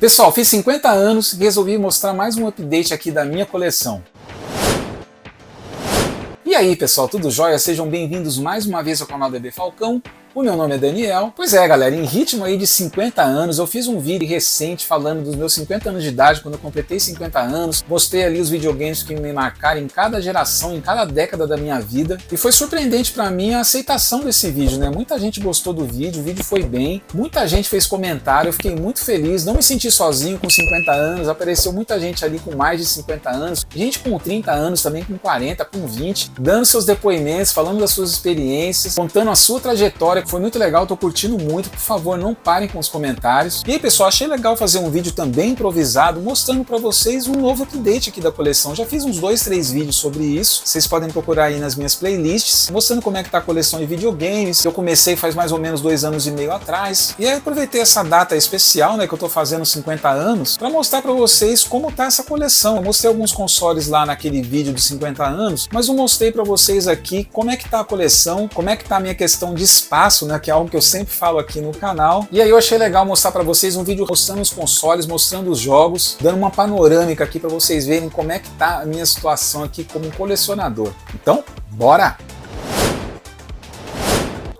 Pessoal, fiz 50 anos e resolvi mostrar mais um update aqui da minha coleção. E aí pessoal, tudo jóia? Sejam bem-vindos mais uma vez ao canal DB Falcão. O meu nome é Daniel. Pois é, galera, em ritmo aí de 50 anos, eu fiz um vídeo recente falando dos meus 50 anos de idade, quando eu completei 50 anos. Mostrei ali os videogames que me marcaram em cada geração, em cada década da minha vida. E foi surpreendente pra mim a aceitação desse vídeo, né? Muita gente gostou do vídeo, o vídeo foi bem. Muita gente fez comentário, eu fiquei muito feliz. Não me senti sozinho com 50 anos, apareceu muita gente ali com mais de 50 anos. Gente com 30 anos também, com 40, com 20, dando seus depoimentos, falando das suas experiências, contando a sua trajetória. Foi muito legal, tô curtindo muito. Por favor, não parem com os comentários. E aí pessoal, achei legal fazer um vídeo também improvisado, mostrando para vocês um novo update aqui da coleção. Já fiz uns 2, 3 vídeos sobre isso, vocês podem procurar aí nas minhas playlists, mostrando como é que tá a coleção de videogames. Eu comecei faz mais ou menos 2 anos e meio atrás, e aí aproveitei essa data especial, né, que eu tô fazendo 50 anos, para mostrar para vocês como tá essa coleção. Eu mostrei alguns consoles lá naquele vídeo de 50 anos, mas eu mostrei para vocês aqui como é que tá a coleção, como é que tá a minha questão de espaço, né, que é algo que eu sempre falo aqui no canal. E aí eu achei legal mostrar para vocês um vídeo mostrando os consoles, mostrando os jogos, dando uma panorâmica aqui para vocês verem como é que tá a minha situação aqui como colecionador. Então, bora!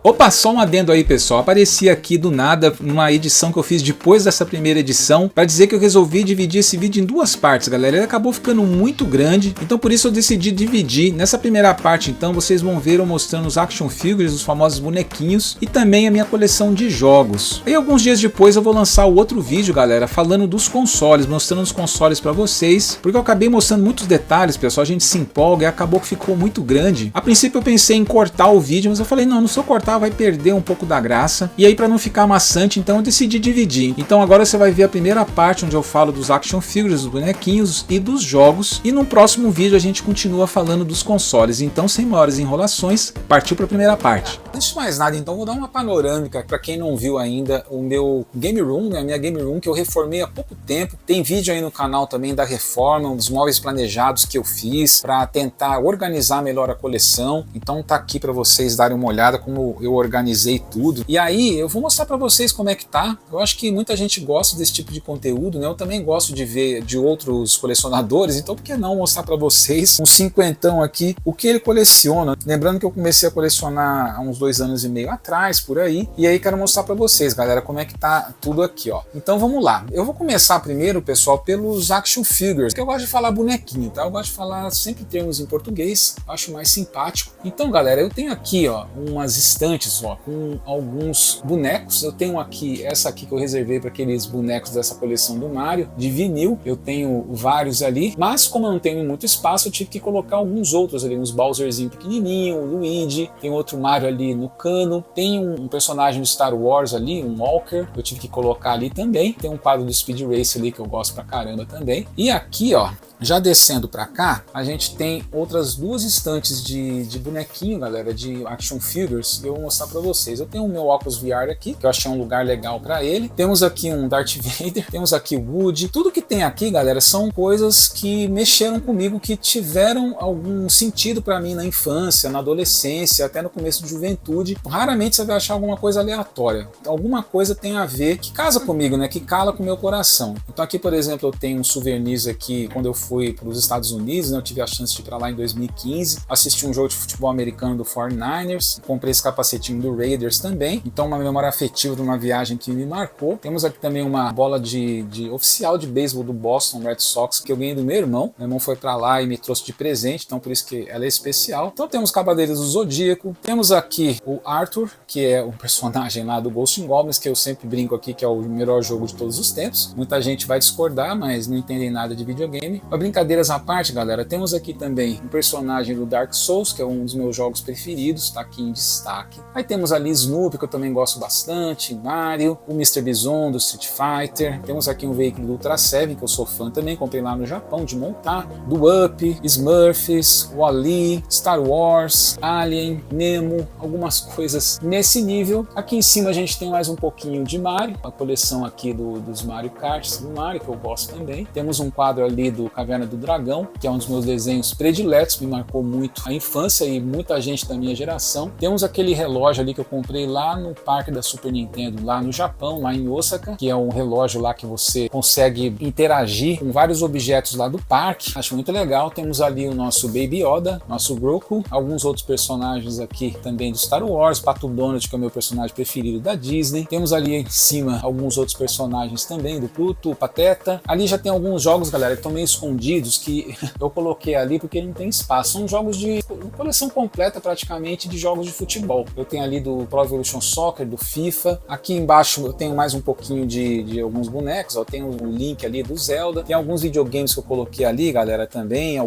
Opa, só um adendo aí pessoal, apareci aqui do nada numa edição que eu fiz depois dessa primeira edição para dizer que eu resolvi dividir esse vídeo em 2 partes, galera. Ele acabou ficando muito grande, então por isso eu decidi dividir. Nessa primeira parte então vocês vão ver eu mostrando os action figures, os famosos bonequinhos, e também a minha coleção de jogos. E alguns dias depois eu vou lançar o outro vídeo, galera, falando dos consoles, mostrando os consoles para vocês, porque eu acabei mostrando muitos detalhes, pessoal, a gente se empolga e acabou que ficou muito grande. A princípio eu pensei em cortar o vídeo, mas eu falei, não se eu cortar vai perder um pouco da graça, e aí para não ficar maçante, então eu decidi dividir. Então agora você vai ver a primeira parte onde eu falo dos action figures, dos bonequinhos e dos jogos, e no próximo vídeo a gente continua falando dos consoles. Então sem maiores enrolações, partiu para a primeira parte. Antes de mais nada, então vou dar uma panorâmica para quem não viu ainda o meu game room, né, a minha game room que eu reformei há pouco tempo. Tem vídeo aí no canal também da reforma, dos móveis planejados que eu fiz para tentar organizar melhor a coleção. Então tá aqui para vocês darem uma olhada como eu organizei tudo. E aí eu vou mostrar para vocês como é que tá. Eu acho que muita gente gosta desse tipo de conteúdo, né? Eu também gosto de ver de outros colecionadores, então por que não mostrar para vocês um cinquentão aqui, o que ele coleciona. Lembrando que eu comecei a colecionar há uns 2 anos e meio atrás, por aí, e aí quero mostrar para vocês, galera, como é que tá tudo aqui, ó. Então vamos lá. Eu vou começar primeiro, pessoal, pelos action figures, que eu gosto de falar bonequinho, tá? Eu gosto de falar sempre termos em português, acho mais simpático. Então, galera, eu tenho aqui, ó, umas estantes, ó, com alguns bonecos. Eu tenho aqui, essa aqui que eu reservei para aqueles bonecos dessa coleção do Mario, de vinil. Eu tenho vários ali, mas como eu não tenho muito espaço, eu tive que colocar alguns outros ali, uns Bowserzinho pequenininho, o Luigi, tem outro Mario ali no cano, tem um personagem do Star Wars ali, um Walker, eu tive que colocar ali também. Tem um quadro do Speed Race ali que eu gosto pra caramba também. E aqui, ó, já descendo para cá, a gente tem outras 2 estantes de bonequinho, galera, de action figures, que eu vou mostrar para vocês. Eu tenho o meu óculos VR aqui, que eu achei um lugar legal para ele. Temos aqui um Darth Vader, temos aqui o Woody. Tudo que tem aqui, galera, são coisas que mexeram comigo, que tiveram algum sentido para mim na infância, na adolescência, até no começo de juventude. Raramente você vai achar alguma coisa aleatória. Alguma coisa tem a ver, que casa comigo, né, que cala com o meu coração. Então aqui, por exemplo, eu tenho uns souvenirs aqui, quando eu fui para os Estados Unidos, né, eu tive a chance de ir para lá em 2015, assisti um jogo de futebol americano do 49ers, comprei esse capacetinho do Raiders também, então uma memória afetiva de uma viagem que me marcou. Temos aqui também uma bola de oficial de beisebol do Boston Red Sox, que eu ganhei do meu irmão foi para lá e me trouxe de presente, então por isso que ela é especial. Então temos Cavaleiros do Zodíaco, temos aqui o Arthur, que é um personagem lá do Ghosts and Goblins, que eu sempre brinco aqui que é o melhor jogo de todos os tempos. Muita gente vai discordar, mas não entendem nada de videogame. Brincadeiras à parte, galera, temos aqui também um personagem do Dark Souls, que é um dos meus jogos preferidos, tá aqui em destaque. Aí temos ali Snoopy, que eu também gosto bastante, Mario, o Mr. Bison do Street Fighter. Temos aqui um veículo do Ultra Seven, que eu sou fã também, comprei lá no Japão de montar, do Up, Smurfs, Wall-E, Star Wars, Alien, Nemo, algumas coisas nesse nível. Aqui em cima a gente tem mais um pouquinho de Mario, a coleção aqui dos Mario Karts do Mario, que eu gosto também. Temos um quadro ali do Caverna do Dragão, que é um dos meus desenhos prediletos, me marcou muito a infância e muita gente da minha geração. Temos aquele relógio ali que eu comprei lá no parque da Super Nintendo, lá no Japão, lá em Osaka, que é um relógio lá que você consegue interagir com vários objetos lá do parque. Acho muito legal. Temos ali o nosso Baby Yoda, nosso Grogu, alguns outros personagens aqui também do Star Wars, Pato Donald, que é o meu personagem preferido da Disney. Temos ali em cima alguns outros personagens também, do Pluto, o Pateta. Ali já tem alguns jogos, galera, que estão meio escondidos, que eu coloquei ali porque não tem espaço. São jogos de coleção completa praticamente de jogos de futebol. Eu tenho ali do Pro Evolution Soccer, do FIFA. Aqui embaixo eu tenho mais um pouquinho de alguns bonecos, ó. Tem o link ali do Zelda. Tem alguns videogames que eu coloquei ali, galera, também.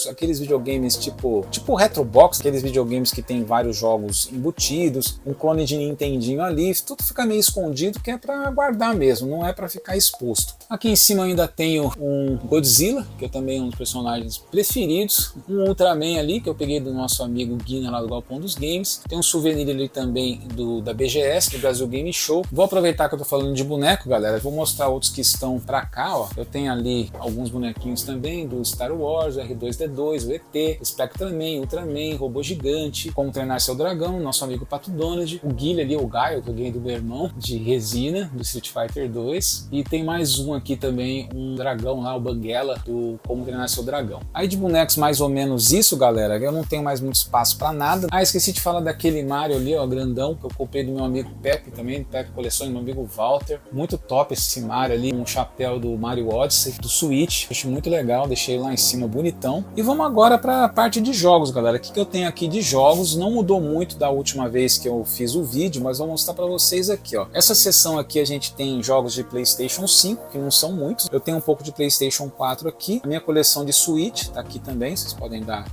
Aqueles videogames tipo Retrobox, aqueles videogames que tem vários jogos embutidos, um clone de Nintendinho ali. Tudo fica meio escondido, que é pra guardar mesmo, não é pra ficar exposto. Aqui em cima eu ainda tenho um Godzilla, que é também um dos personagens preferidos. Um Ultraman ali, que eu peguei do nosso amigo Guina lá do Galpão dos Games. Tem um souvenir ali também da BGS, do Brasil Game Show. Vou aproveitar que eu tô falando de boneco, galera. Vou mostrar outros que estão pra cá, ó. Eu tenho ali alguns bonequinhos também do Star Wars, R2-D2, o ET, Spectraman, Ultraman, Robô Gigante, Como Treinar Seu Dragão, nosso amigo Pato Donald, o Guile ali, o Gaio, que eu ganhei do meu irmão, de resina, do Street Fighter 2. E tem mais um aqui também, um dragão lá, o Banguela, do Como Treinar Seu Dragão. Aí de bonecos mais ou menos isso, galera. Eu não tenho mais muito espaço pra nada. Ah, esqueci de falar daquele Mario ali, ó, grandão, que eu comprei do meu amigo Pepe também, Pepe Coleções, do meu amigo Walter. Muito top esse Mario ali, um chapéu do Mario Odyssey, do Switch. Acho muito legal, deixei lá em cima bonitão. E vamos agora pra parte de jogos, galera. O que eu tenho aqui de jogos? Não mudou muito da última vez que eu fiz o vídeo, mas vou mostrar pra vocês aqui, ó. Essa seção aqui a gente tem jogos de PlayStation 5, que não são muitos. Eu tenho um pouco de PlayStation 4 aqui. A minha coleção de Switch tá aqui também, vocês podem dar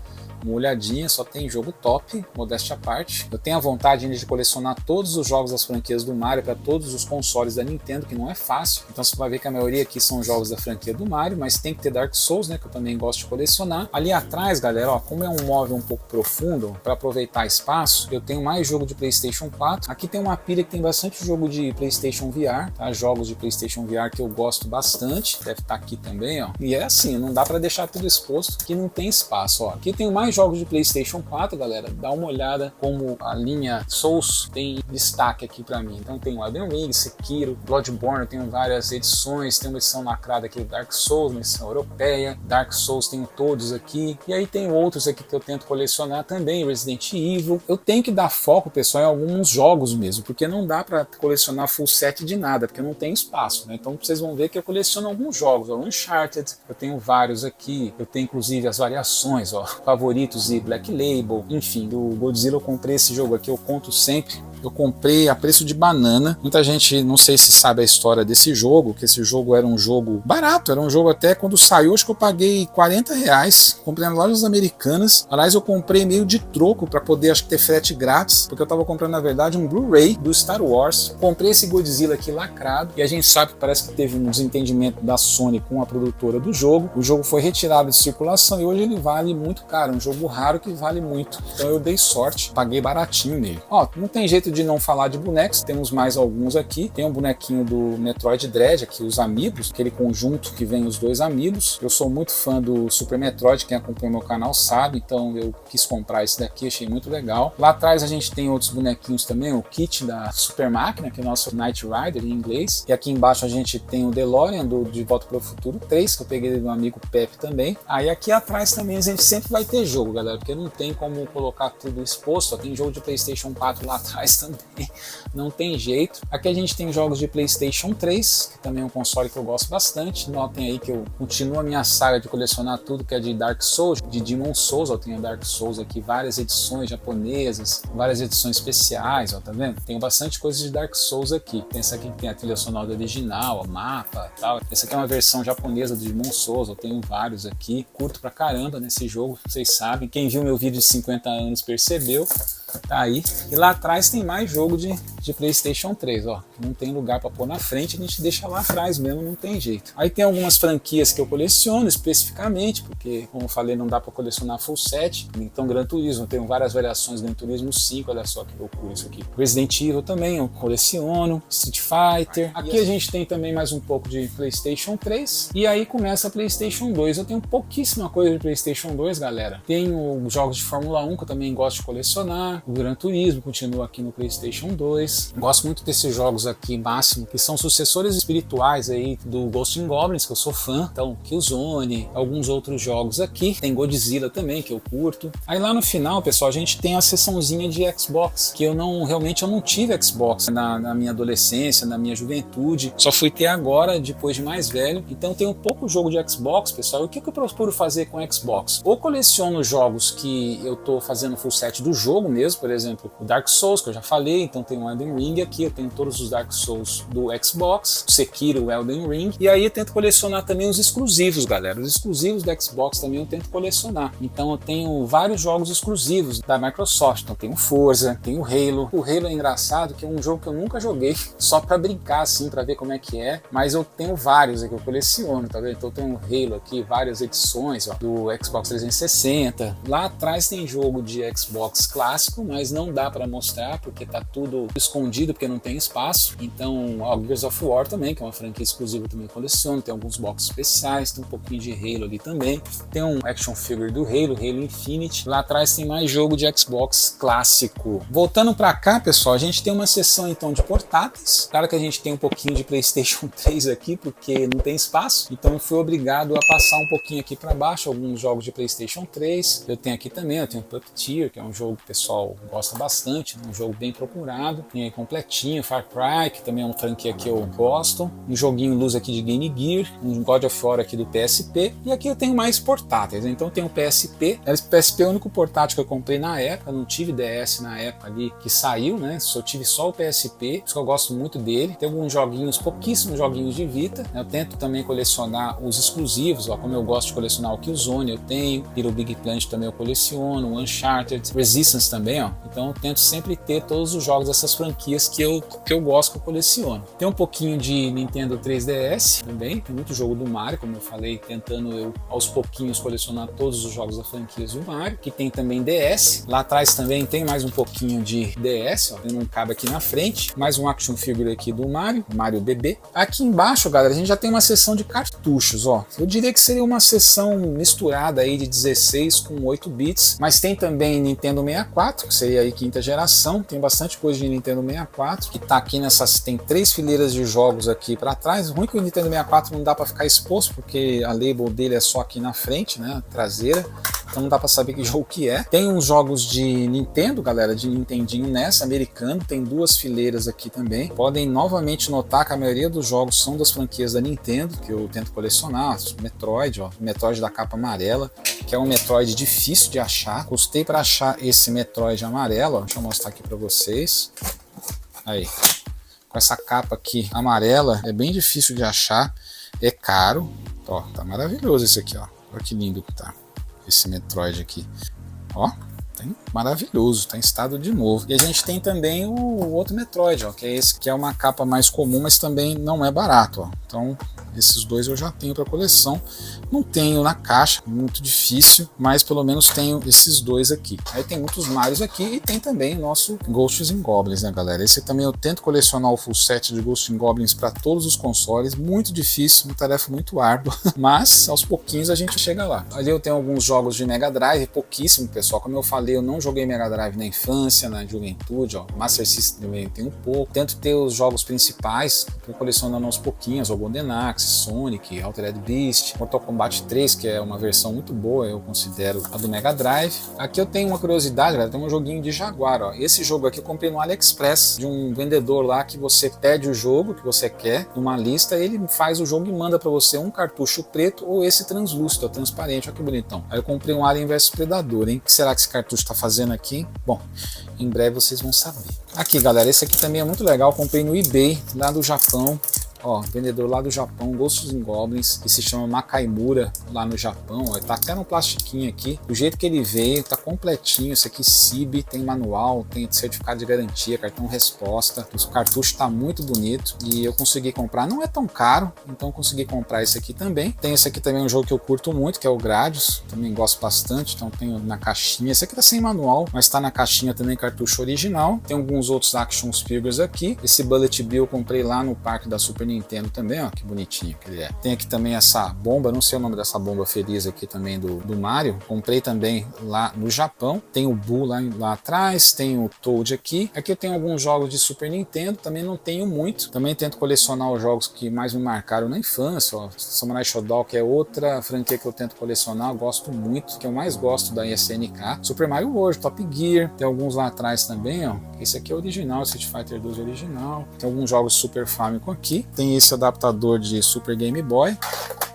uma olhadinha, só tem jogo top, modéstia à parte. Eu tenho a vontade ainda de colecionar todos os jogos das franquias do Mario para todos os consoles da Nintendo, que não é fácil. Então você vai ver que a maioria aqui são jogos da franquia do Mario, mas tem que ter Dark Souls, né, que eu também gosto de colecionar. Ali atrás, galera, ó, como é um móvel um pouco profundo, para aproveitar espaço, eu tenho mais jogo de PlayStation 4. Aqui tem uma pilha que tem bastante jogo de PlayStation VR, tá? Jogos de PlayStation VR que eu gosto bastante, deve estar aqui também, ó. E é assim, não dá para deixar tudo exposto, que não tem espaço, ó. Aqui tem mais jogos de PlayStation 4, galera, dá uma olhada como a linha Souls tem destaque aqui pra mim. Então tem o Elden Ring, Sekiro, Bloodborne, eu tenho várias edições, tem uma edição lacrada aqui do Dark Souls, uma edição europeia, Dark Souls tenho todos aqui, e aí tem outros aqui que eu tento colecionar também, Resident Evil. Eu tenho que dar foco, pessoal, em alguns jogos mesmo, porque não dá pra colecionar full set de nada, porque não tem espaço, né? Então vocês vão ver que eu coleciono alguns jogos, ó, Uncharted, eu tenho vários aqui, eu tenho inclusive as variações, ó, favoritos e Black Label, enfim, do Godzilla eu comprei esse jogo aqui, eu conto sempre. Eu comprei a preço de banana. Muita gente não sei se sabe a história desse jogo, que esse jogo era um jogo barato, era um jogo até quando saiu, acho que eu paguei R$40. Comprei nas lojas americanas. Aliás, eu comprei meio de troco para poder, acho que ter frete grátis, porque eu tava comprando na verdade um Blu-ray do Star Wars. Comprei esse Godzilla aqui lacrado e a gente sabe que parece que teve um desentendimento da Sony com a produtora do jogo. O jogo foi retirado de circulação e hoje ele vale muito caro, um jogo raro que vale muito. Então eu dei sorte, paguei baratinho nele. Ó, não tem jeito de não falar de bonecos, temos mais alguns aqui. Tem um bonequinho do Metroid Dread, aqui os Amigos, aquele conjunto que vem os dois amigos. Eu sou muito fã do Super Metroid, quem acompanha meu canal sabe, então eu quis comprar esse daqui, achei muito legal. Lá atrás a gente tem outros bonequinhos também, o kit da Super Máquina, que é o nosso Knight Rider em inglês. E aqui embaixo a gente tem o DeLorean do De Volta para o Futuro 3, que eu peguei do meu amigo Pepe também. Aí aqui atrás também a gente sempre vai ter jogo, galera, porque não tem como colocar tudo exposto. Ó, tem jogo de PlayStation 4 lá atrás também, não tem jeito. Aqui a gente tem jogos de PlayStation 3, que também é um console que eu gosto bastante. Notem aí que eu continuo a minha saga de colecionar tudo que é de Dark Souls, de Demon Souls. Eu tenho Dark Souls aqui, várias edições japonesas, várias edições especiais, ó, tá vendo? Tenho bastante coisa de Dark Souls aqui. Tem essa aqui que tem a trilha sonora original, o mapa e tal. Essa aqui é uma versão japonesa do Demon Souls, eu tenho vários aqui. Curto pra caramba nesse jogo, vocês sabem. Quem viu meu vídeo de 50 anos percebeu. Tá aí. E lá atrás tem mais jogo de PlayStation 3, ó. não tem lugar para pôr na frente, a gente deixa lá atrás mesmo, não tem jeito. Aí tem algumas franquias que eu coleciono especificamente, porque como eu falei, não dá para colecionar full set. Então Gran Turismo, eu tenho várias variações do Gran Turismo 5, olha só que loucura isso aqui. Resident Evil também eu coleciono, Street Fighter. Aqui a gente tem também mais um pouco de PlayStation 3, e aí começa a PlayStation 2. Eu tenho pouquíssima coisa de PlayStation 2, galera. Tenho jogos de Fórmula 1 que eu também gosto de colecionar, o Gran Turismo continua aqui no PlayStation 2. Gosto muito desses jogos aqui, máximo, que são sucessores espirituais aí do Ghosts 'n Goblins, que eu sou fã. Então, Killzone, alguns outros jogos aqui. Tem Godzilla também, que eu curto. Aí lá no final, pessoal, a gente tem a seçãozinha de Xbox, que eu não tive Xbox na minha adolescência, na minha juventude. Só fui ter agora, depois de mais velho. Então tem um pouco jogo de Xbox, pessoal. E o que eu procuro fazer com Xbox? Ou coleciono jogos que eu tô fazendo full set do jogo mesmo, por exemplo, o Dark Souls, que eu já falei, então tem o Elden Ring aqui, eu tenho todos os Dark Souls do Xbox, o Sekiro, o Elden Ring, e aí eu tento colecionar também os exclusivos, galera. Os exclusivos do Xbox também eu tento colecionar. Então eu tenho vários jogos exclusivos da Microsoft, então tem o Forza, tem o Halo. O Halo é engraçado, que é um jogo que eu nunca joguei, só pra brincar assim, pra ver como é que é, mas eu tenho vários aqui, eu coleciono, tá vendo? Então eu tenho o Halo aqui, várias edições, ó, do Xbox 360. Lá atrás tem jogo de Xbox clássico, mas não dá pra mostrar, porque tá tudo escondido, porque não tem espaço. Então, ó, Gears of War também, que é uma franquia exclusiva, eu também coleciono. Tem alguns boxes especiais, tem um pouquinho de Halo ali também. Tem um action figure do Halo Infinite. Lá atrás tem mais jogo de Xbox clássico. Voltando pra cá, pessoal, a gente tem uma seção então de portáteis. Claro que a gente tem um pouquinho de PlayStation 3 aqui, porque não tem espaço. Então eu fui obrigado a passar um pouquinho aqui pra baixo, alguns jogos de PlayStation 3. Eu tenho aqui também, eu tenho Puppeteer, que é um jogo que o pessoal gosta bastante, um jogo bem procurado. Tem aí completinho, Far Cry, que também é uma franquia que eu gosto. Um joguinho luz aqui de Game Gear, um God of War aqui do PSP. E aqui eu tenho mais portáteis, então tem o PSP. O PSP é o único portátil que eu comprei na época, eu não tive DS na época ali que saiu, né? Só tive só o PSP, por isso que eu gosto muito dele. Tem alguns joguinhos, pouquíssimos joguinhos de Vita, né? Eu tento também colecionar os exclusivos, ó, como eu gosto de colecionar o Killzone, eu tenho, Little Big Planet também eu coleciono, o Uncharted, Resistance também, ó. Então eu tento sempre ter todos os jogos dessas franquias que eu gosto, que eu coleciono. Tem um pouquinho de Nintendo 3DS também, tem muito jogo do Mario, como eu falei, tentando eu aos pouquinhos colecionar todos os jogos da franquia do Mario, que tem também DS. Lá atrás também tem mais um pouquinho de DS, ó, tem um cabo aqui na frente, mais um action figure aqui do Mario bebê. Aqui embaixo, galera, a gente já tem uma seção de cartuchos, ó. Eu diria que seria uma seção misturada aí de 16 com 8 bits, mas tem também Nintendo 64, que seria aí quinta geração, tem bastante coisa de Nintendo 64, que tá aqui nessas, tem 3 fileiras de jogos aqui para trás. O ruim é que o Nintendo 64 não dá para ficar exposto, porque a label dele é só aqui na frente, né, traseira, então não dá para saber que jogo que é. Tem uns jogos de Nintendo, galera, de Nintendinho NES americano, tem 2 fileiras aqui também. Podem novamente notar que a maioria dos jogos são das franquias da Nintendo, que eu tento colecionar. Metroid, ó, Metroid da capa amarela, que é um Metroid difícil de achar. Custei para achar esse Metroid amarelo, ó. Deixa eu mostrar aqui para vocês. Aí, com essa capa aqui amarela, é bem difícil de achar, é caro. Ó, tá maravilhoso esse aqui, ó. Olha que lindo que tá esse Metroid aqui. Ó, tá maravilhoso, tá em estado de novo. E a gente tem também o outro Metroid, ó, que é esse, que é uma capa mais comum, mas também não é barato, ó. Então esses dois eu já tenho para coleção. Não tenho na caixa, muito difícil, mas pelo menos tenho esses dois aqui. Aí tem muitos Marios aqui e tem também o nosso Ghosts 'n Goblins, né, galera? Esse também eu tento colecionar o full set de Ghosts 'n Goblins para todos os consoles. Muito difícil, uma tarefa muito árdua, mas aos pouquinhos a gente chega lá. Ali eu tenho alguns jogos de Mega Drive, pouquíssimo, pessoal. Como eu falei, eu não joguei Mega Drive na infância, na juventude, ó. Master System também tem um pouco. Tento ter os jogos principais, tô colecionando aos pouquinhos, o Golden Axe, Sonic, Altered Beast, Mortal Kombat 3, que é uma versão muito boa, eu considero a do Mega Drive. Aqui eu tenho uma curiosidade, galera, tem um joguinho de Jaguar, ó. Esse jogo aqui eu comprei no AliExpress, de um vendedor lá que você pede o jogo que você quer, numa lista, ele faz o jogo e manda para você um cartucho preto ou esse translúcido, transparente, olha que bonitão. Aí eu comprei um Alien vs Predador, hein? O que será que esse cartucho tá fazendo aqui? Bom, em breve vocês vão saber. Aqui, galera, esse aqui também é muito legal, eu comprei no eBay, lá do Japão. Ó, vendedor lá do Japão, Ghosts and Goblins, que se chama Makaimura lá no Japão. Ó, tá até no plastiquinho aqui. Do jeito que ele veio, tá completinho. Esse aqui CIB, tem manual, tem certificado de garantia, cartão resposta. O cartucho tá muito bonito e eu consegui comprar. Não é tão caro, então eu consegui comprar esse aqui também. Tem esse aqui também, um jogo que eu curto muito, que é o Gradius. Também gosto bastante, então tenho na caixinha. Esse aqui tá sem manual, mas tá na caixinha também, cartucho original. Tem alguns outros action figures aqui. Esse Bullet Bill eu comprei lá no parque da Super Nintendo também, ó, que bonitinho que ele é. Tem aqui também essa bomba, não sei o nome dessa bomba feliz aqui também do Mario. Comprei também lá no Japão. Tem o Boo lá atrás, tem o Toad aqui. Aqui eu tenho alguns jogos de Super Nintendo, também não tenho muito. Também tento colecionar os jogos que mais me marcaram na infância, ó. Samurai Shodown, que é outra franquia que eu tento colecionar, eu gosto muito, que eu mais gosto da SNK. Super Mario World, Top Gear, tem alguns lá atrás também, ó. Esse aqui é original, Street Fighter 2 original. Tem alguns jogos Super Famicom aqui. Tem esse adaptador de Super Game Boy.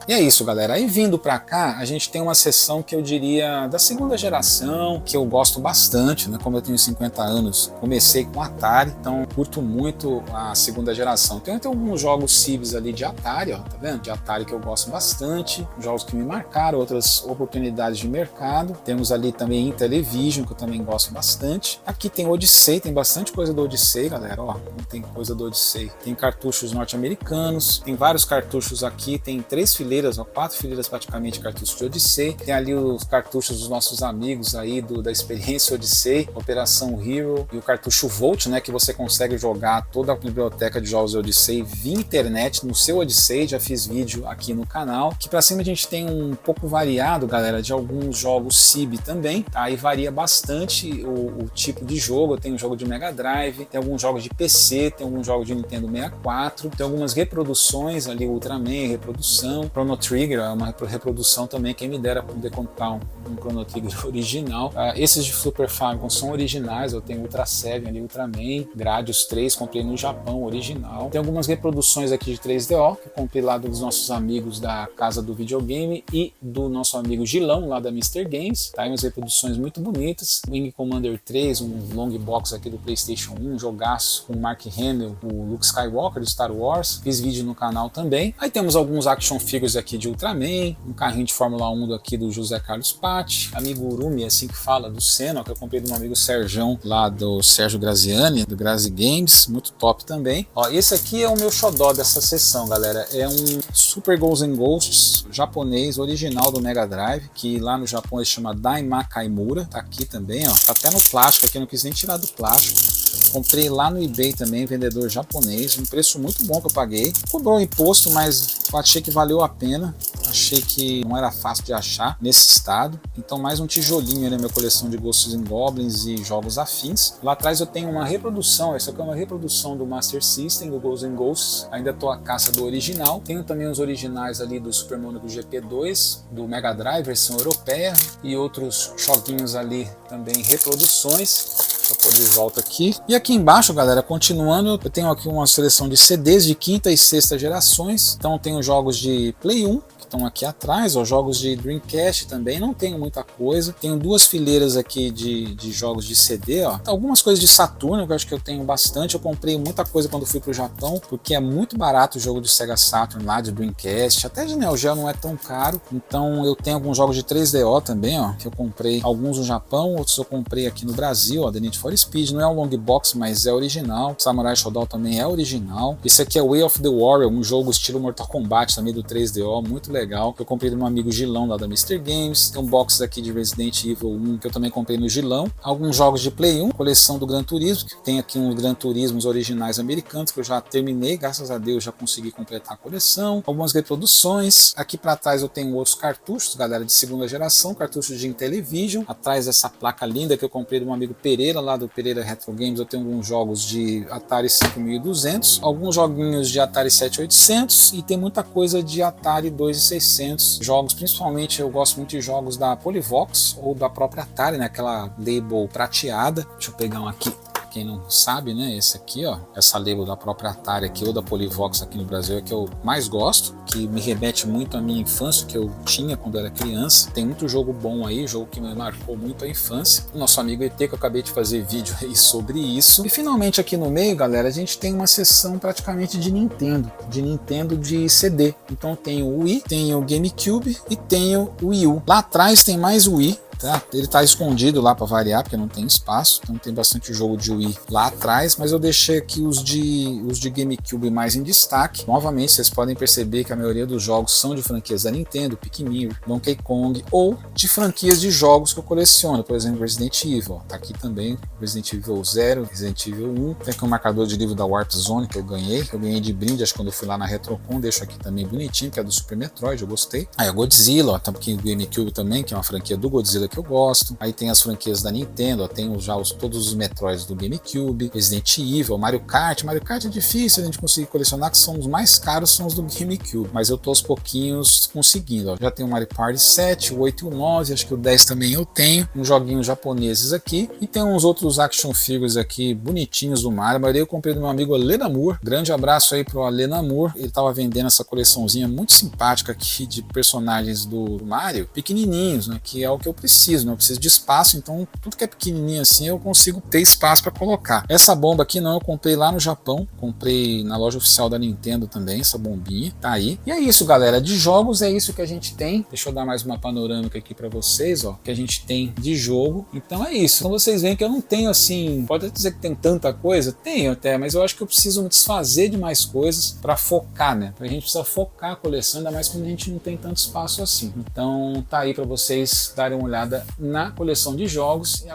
E é isso, galera. Aí vindo pra cá, a gente tem uma seção que eu diria da segunda geração, que eu gosto bastante, né? Como eu tenho 50 anos, comecei com Atari, então curto muito a segunda geração. Tem alguns jogos cibs ali de Atari, ó, tá vendo? De Atari que eu gosto bastante, jogos que me marcaram, outras oportunidades de mercado. Temos ali também Intellivision, que eu também gosto bastante. Aqui tem Odyssey, tem bastante coisa do Odyssey, galera, ó. Tem coisa do Odyssey. Tem cartuchos norte-americanos, tem vários cartuchos aqui, tem 3 fileiras, 4 fileiras praticamente de cartuchos de Odyssey. Tem ali os cartuchos dos nossos amigos aí da experiência Odyssey, Operação Hero e o cartucho Volt, né, que você consegue jogar toda a biblioteca de jogos de Odyssey via internet no seu Odyssey. Já fiz vídeo aqui no canal. Aqui pra cima a gente tem um pouco variado, galera, de alguns jogos CIB também, tá? Aí varia bastante o tipo de jogo. Eu tenho um jogo de Mega Drive, tem alguns jogos de PC, tem alguns jogos de Nintendo 64, tem algumas reproduções ali, Ultraman, reprodução, Chrono Trigger é uma reprodução também, quem me dera poder comprar um Chrono Trigger original. Esses de Super Famicom são originais, eu tenho Ultra 7 ali, Ultraman, Gradius 3, comprei no Japão, original. Tem algumas reproduções aqui de 3DO, que eu comprei lá dos nossos amigos da Casa do Videogame e do nosso amigo Gilão, lá da Mr. Games. Tá aí umas reproduções muito bonitas. Wing Commander 3, um long box aqui do PlayStation 1, um jogaço com o Mark Hamill, o Luke Skywalker do Star Wars. Fiz vídeo no canal também. Aí temos alguns action figures aqui de Ultraman, um carrinho de Fórmula 1 aqui do José Carlos Patti, amigurumi, assim que fala, do Senna, que eu comprei do meu amigo Serjão, lá do Sérgio Graziani, do Grazi Games, muito top também. Ó, esse aqui é o meu xodó dessa sessão, galera, é um Super Ghosts and Ghosts japonês, original do Mega Drive, que lá no Japão ele chama Daimakaimura, tá aqui também, ó, tá até no plástico aqui, não quis nem tirar do plástico. Comprei lá no eBay também, vendedor japonês, um preço muito bom que eu paguei. Cobrou o imposto, mas eu achei que valeu a pena. Achei que não era fácil de achar nesse estado. Então mais um tijolinho aí na minha coleção de Ghosts and Goblins e jogos afins. Lá atrás eu tenho uma reprodução, essa aqui é uma reprodução do Master System, do Ghosts and Ghosts. Ainda tô à caça do original. Tenho também os originais ali do Super Monaco GP2, do Mega Drive, versão europeia. E outros joguinhos ali também, reproduções. Deixa eu pôr de volta aqui. E aqui embaixo, galera, continuando, eu tenho aqui uma seleção de CDs de quinta e sexta gerações. Então eu tenho jogos de Play 1, que estão aqui atrás, ó, jogos de Dreamcast também, não tenho muita coisa. Tenho 2 fileiras aqui de jogos de CD, ó. Algumas coisas de Saturno, que eu acho que eu tenho bastante. Eu comprei muita coisa quando fui pro Japão, porque é muito barato o jogo de Sega Saturn lá, de Dreamcast. Até de Neo Geo não é tão caro. Então eu tenho alguns jogos de 3DO também, ó, que eu comprei alguns no Japão, outros eu comprei aqui no Brasil, ó, The Need for Speed, não é um long box, mas é original. Samurai Shodown também é original. Esse aqui é Way of the Warrior, um jogo estilo Mortal Kombat também do 3DO, muito legal, que eu comprei do meu amigo Gilão lá da Mr. Games. Tem um box aqui de Resident Evil 1 que eu também comprei no Gilão. Alguns jogos de Play 1, coleção do Gran Turismo, que tem aqui uns Gran Turismos originais americanos que eu já terminei, graças a Deus já consegui completar a coleção. Algumas reproduções. Aqui para trás eu tenho outros cartuchos, galera, de segunda geração, cartuchos de Intellivision. Atrás dessa placa linda que eu comprei do meu amigo Pereira, lá do Pereira Retro Games, eu tenho alguns jogos de Atari 5200, alguns joguinhos de Atari 7800 e tem muita coisa de Atari 2600, jogos, principalmente eu gosto muito de jogos da Polivox ou da própria Atari, né, aquela label prateada. Deixa eu pegar um aqui quem não sabe, né, esse aqui, ó, essa label da própria Atari aqui, ou da Polivox aqui no Brasil, é que eu mais gosto, que me remete muito à minha infância, que eu tinha quando era criança. Tem muito jogo bom aí, jogo que me marcou muito a infância. O nosso amigo ET, que eu acabei de fazer vídeo aí sobre isso. E finalmente aqui no meio, galera, a gente tem uma seção praticamente de Nintendo de CD. Então tem o Wii, tem o GameCube e tem o Wii U. Lá atrás tem mais o Wii. Tá? Ele tá escondido lá para variar, porque não tem espaço, então tem bastante jogo de Wii lá atrás, mas eu deixei aqui os de GameCube mais em destaque. Novamente, vocês podem perceber que a maioria dos jogos são de franquias da Nintendo, Pikmin, Donkey Kong, ou de franquias de jogos que eu coleciono, por exemplo, Resident Evil. Tá aqui também Resident Evil 0, Resident Evil 1. Tem aqui um marcador de livro da Warp Zone que eu ganhei de brinde, acho que quando eu fui lá na Retrocon, deixo aqui também bonitinho, que é do Super Metroid, eu gostei. Aí o Godzilla, ó, tá aqui o GameCube também, que é uma franquia do Godzilla que eu gosto. Aí tem as franquias da Nintendo, ó, tem já todos os Metroids do GameCube, Resident Evil, Mario Kart. Mario Kart é difícil a gente conseguir colecionar, que são os mais caros, são os do GameCube, mas eu tô aos pouquinhos conseguindo, ó. Já tem o Mario Party 7, o 8 e o 9, acho que o 10 também eu tenho, uns joguinhos japoneses aqui, e tem uns outros action figures aqui, bonitinhos do Mario. A maioria eu comprei do meu amigo Ale Namur. Grande abraço aí pro Ale Namur, ele tava vendendo essa coleçãozinha muito simpática aqui de personagens do Mario, pequenininhos, né, que é o que eu preciso, né? Eu preciso de espaço, então tudo que é pequenininho assim eu consigo ter espaço para colocar. Essa bomba aqui não, eu comprei lá no Japão, comprei na loja oficial da Nintendo também, essa bombinha, tá aí. E é isso, galera, de jogos é isso que a gente tem. Deixa eu dar mais uma panorâmica aqui para vocês, ó, que a gente tem de jogo. Então é isso. Então vocês veem que eu não tenho assim, pode dizer que tem tanta coisa, tenho até, mas eu acho que eu preciso me desfazer de mais coisas para focar, né? A gente precisa focar a coleção, ainda mais quando a gente não tem tanto espaço assim. Então tá aí para vocês darem uma olhada na coleção de jogos.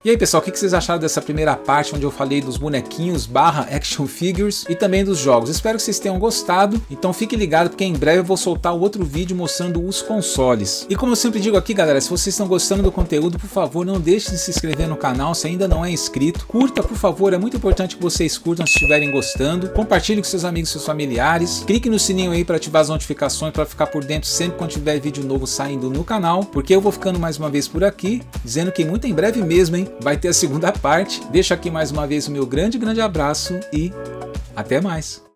E aí, pessoal, o que vocês acharam dessa primeira parte onde eu falei dos bonequinhos / action figures e também dos jogos? Espero que vocês tenham gostado, então fique ligado porque em breve eu vou soltar outro vídeo mostrando os consoles. E como eu sempre digo aqui, galera, se vocês estão gostando do conteúdo, por favor, não deixe de se inscrever no canal se ainda não é inscrito. Curta, por favor, é muito importante que vocês curtam se estiverem gostando. Compartilhe com seus amigos e seus familiares. Clique no sininho aí para ativar as notificações para ficar por dentro sempre quando tiver vídeo novo saindo no canal, porque eu vou ficando mais uma vez por aqui, dizendo que muito em breve mesmo, hein? Vai ter a segunda parte. Deixo aqui mais uma vez o meu grande abraço e até mais.